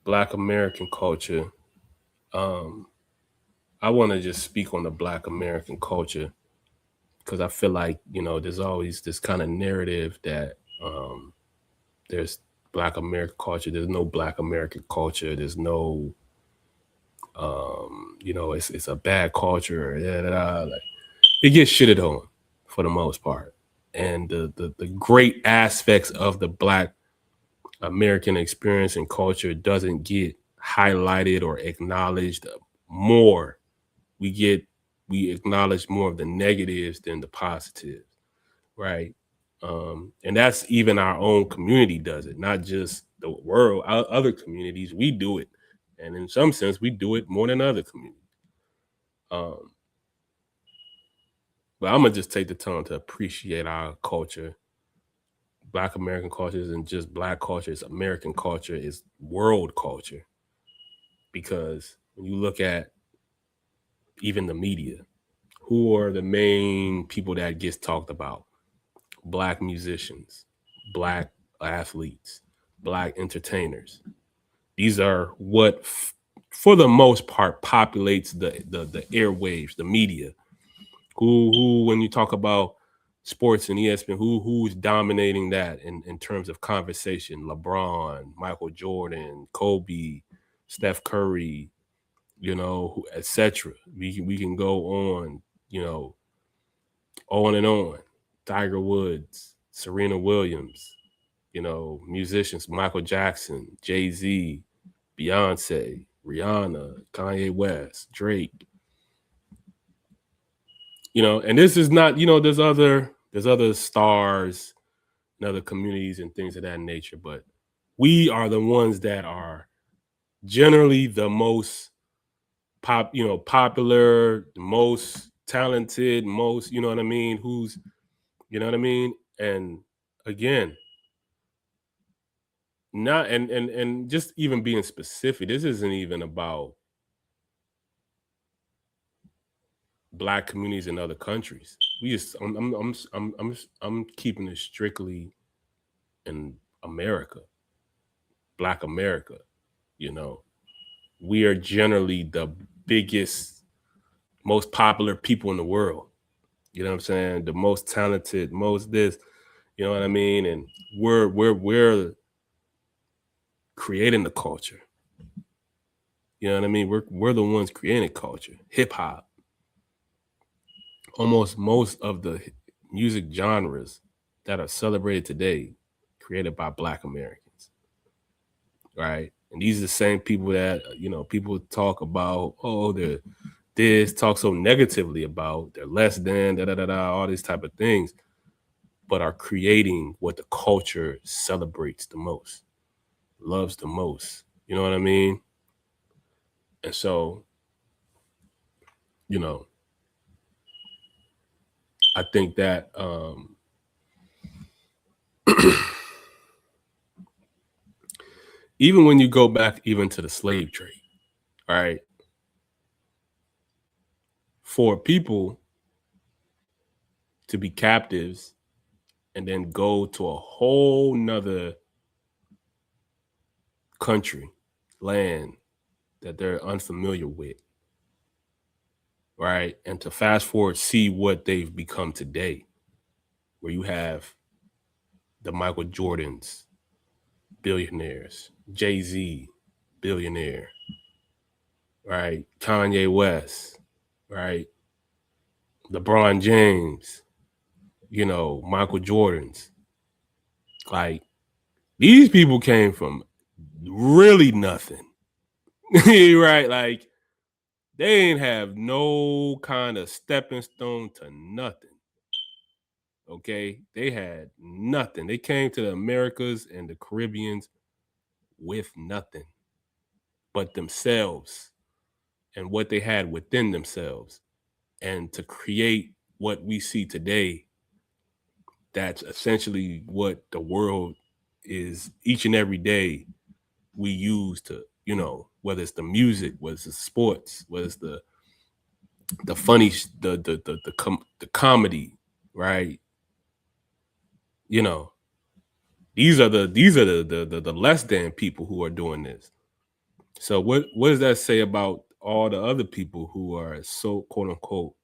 Black American culture. Um, I want to just speak on the Black American culture because I feel like there's always this kind of narrative that there's Black American culture. There's no Black American culture. There's no it's a bad culture. Da, da, da. Like, it gets shitted on for the most part. And the great aspects of the Black American experience and culture doesn't get highlighted or acknowledged more. We get we acknowledge more of the negatives than the positives, right? And that's even our own community does it, not just the world. Our other communities, we do it, and in some sense, we do it more than other communities. Um, but I'm gonna just take the time to appreciate our culture. Black American culture isn't just Black culture; it's American culture, it's world culture. Because when you look at even the media, who are the main people that gets talked about? Black musicians, Black athletes, Black entertainers. These are what, for the most part, populates the airwaves, the media. Who when you talk about sports and ESPN, who's dominating that in terms of conversation? LeBron, Michael Jordan, Kobe, Steph Curry, etc. We can go you know, on and on. Tiger Woods, Serena Williams, musicians, Michael Jackson, Jay-Z, Beyonce, Rihanna, Kanye West, Drake. And this is not, there's other stars and other communities and things of that nature, but we are the ones that are generally the most popular, the most talented, most, you know what I mean, who's, you know what I mean? And again, not and just even being specific, this isn't even about Black communities in other countries. We just I'm keeping it strictly in America, Black America. You know, we are generally the biggest, most popular people in the world. You know what I'm saying? The most talented, most this. You know what I mean? And we're creating the culture. You know what I mean? We're the ones creating culture. Hip hop. Almost most of the music genres that are celebrated today created by Black Americans, right? And these are the same people that people talk about. Oh, they're this talk so negatively about. They're less than da da da da. All these type of things, but are creating what the culture celebrates the most, loves the most. You know what I mean? And so, you know, I think that even when you go back even to the slave trade, right? For people to be captives and then go to a whole nother country, land that they're unfamiliar with, right? And to fast forward, see what they've become today, where you have the Michael Jordans, billionaires, Jay-Z, billionaire, right? Kanye West, right? LeBron James, Michael Jordans. Like, these people came from really nothing. Right? Like, they ain't have no kind of stepping stone to nothing. Okay? They had nothing. They came to the Americas and the Caribbeans with nothing but themselves and what they had within themselves. And to create what we see today, that's essentially what the world is each and every day we use to, whether it's the music, whether it's the sports, whether it's the funny, the comedy, right? You know, these are the less than people who are doing this. So what does that say about all the other people who are so quote unquote,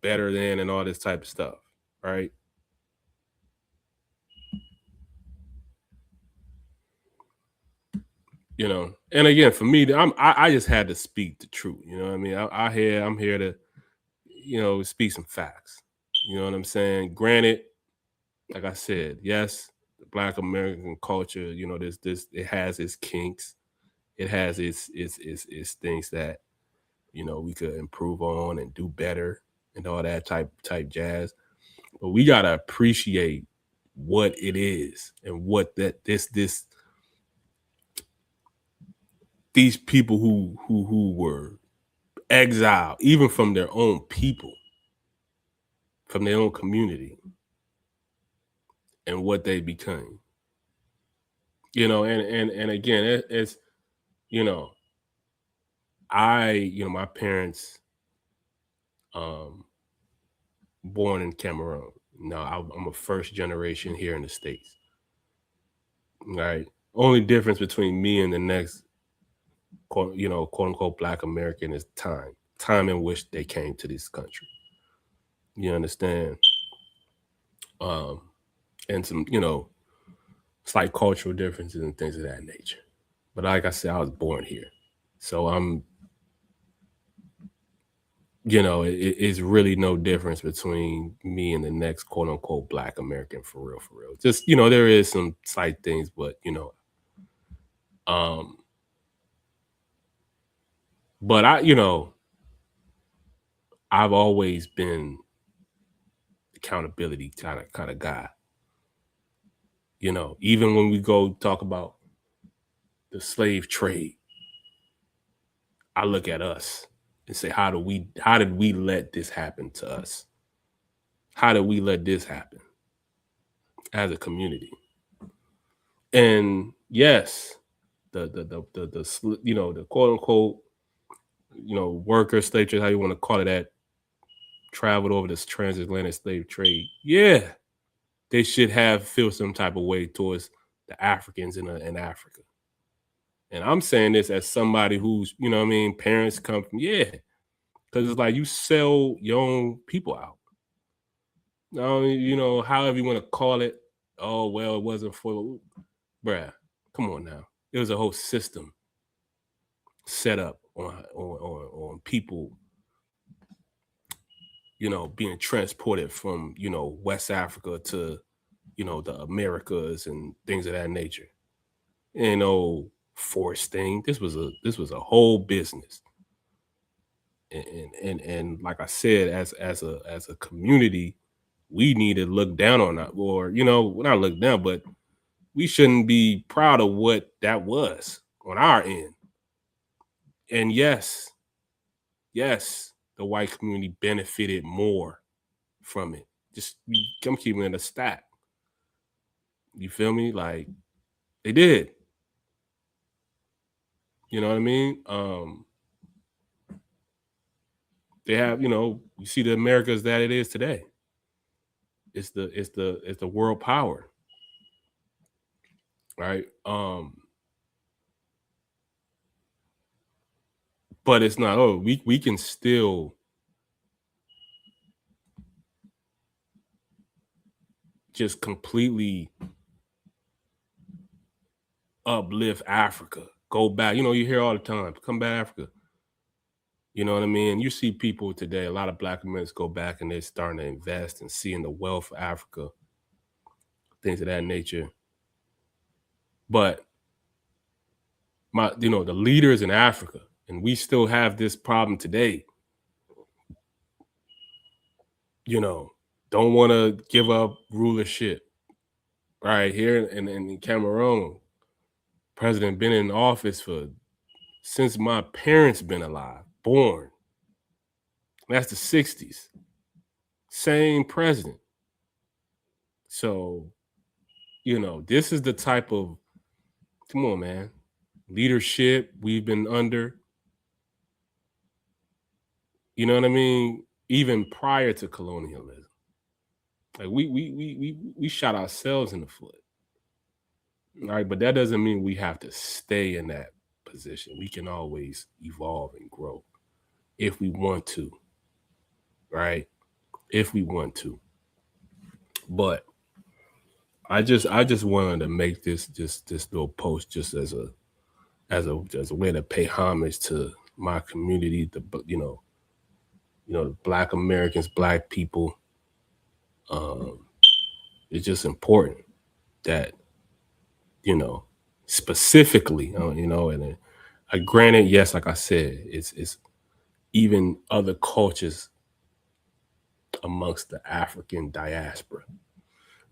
better than and all this type of stuff, right? And again, for me, I just had to speak the truth. You know what I mean? I'm here to, speak some facts. You know what I'm saying? Granted, like I said, yes, the Black American culture, this it has its kinks, it has its things that we could improve on and do better and all that type jazz. But we gotta appreciate what it is and what that this these people who were exiled, even from their own people, from their own community, and what they became. And again, it's you know, my parents, um, born in Cameroon. Now I'm a first generation here in the States. Right. Only difference between me and the next, quote unquote, Black American is time in which they came to this country. You understand? Um, and some, slight cultural differences and things of that nature. But like I said, I was born here. So it's really no difference between me and the next quote unquote Black American for real, for real. Just, there is some slight things, but um, but I've always been accountability kind of guy. Even when we go talk about the slave trade, I look at us and say, how did we let this happen to us? How did we let this happen as a community? And yes, the quote unquote, worker slave trade, how you want to call it, that traveled over this transatlantic slave trade. Yeah, they should have feel some type of way towards the Africans in Africa. And I'm saying this as somebody who's, what I mean, parents come from, yeah, because it's like you sell your own people out. Now, however you want to call it. Oh, well, it wasn't for, bruh, come on now. It was a whole system set up on people, being transported from, West Africa to, the Americas and things of that nature. You know, forced thing. This was a whole business. And like I said, as a community, we need to look down on that, or not look down, but we shouldn't be proud of what that was on our end. And yes, the white community benefited more from it. Just I'm keeping it a stat. You feel me? Like they did. You know what I mean? They have, you see the Americas that it is today. It's the world power, right? But it's not. Oh, we can still just completely uplift Africa. Go back. You hear all the time, come back Africa. You know what I mean? You see people today, a lot of Black Americans go back and they're starting to invest and seeing the wealth of Africa, things of that nature. But the leaders in Africa, and we still have this problem today, don't want to give up rulership. Right here in Cameroon, president been in office for since my parents been alive, born. That's the 60s. Same president. So, this is the type of, come on, man, leadership we've been under. You know what I mean? Even prior to colonialism. Like we shot ourselves in the foot. All right, but that doesn't mean we have to stay in that position. We can always evolve and grow if we want to, right? If we want to. But I just wanted to make this little post just as a way to pay homage to my community, the Black Americans, Black people. It's just important that specifically, and granted, yes, like I said, it's even other cultures amongst the African diaspora.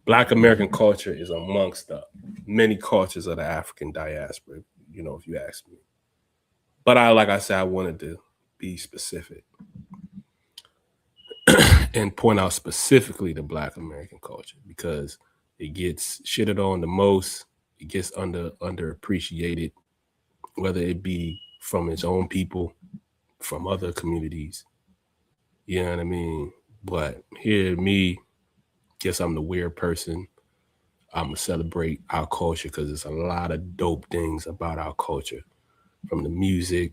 Black American culture is amongst the many cultures of the African diaspora, if you ask me. But like I said, I wanted to be specific and point out specifically the Black American culture because it gets shitted on the most. It gets underappreciated, whether it be from its own people, from other communities. You know what I mean? But here, me, guess I'm the weird person. I'm going to celebrate our culture because there's a lot of dope things about our culture, from the music,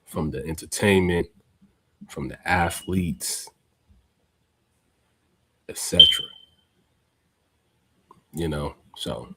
from the entertainment, from the athletes, etc. So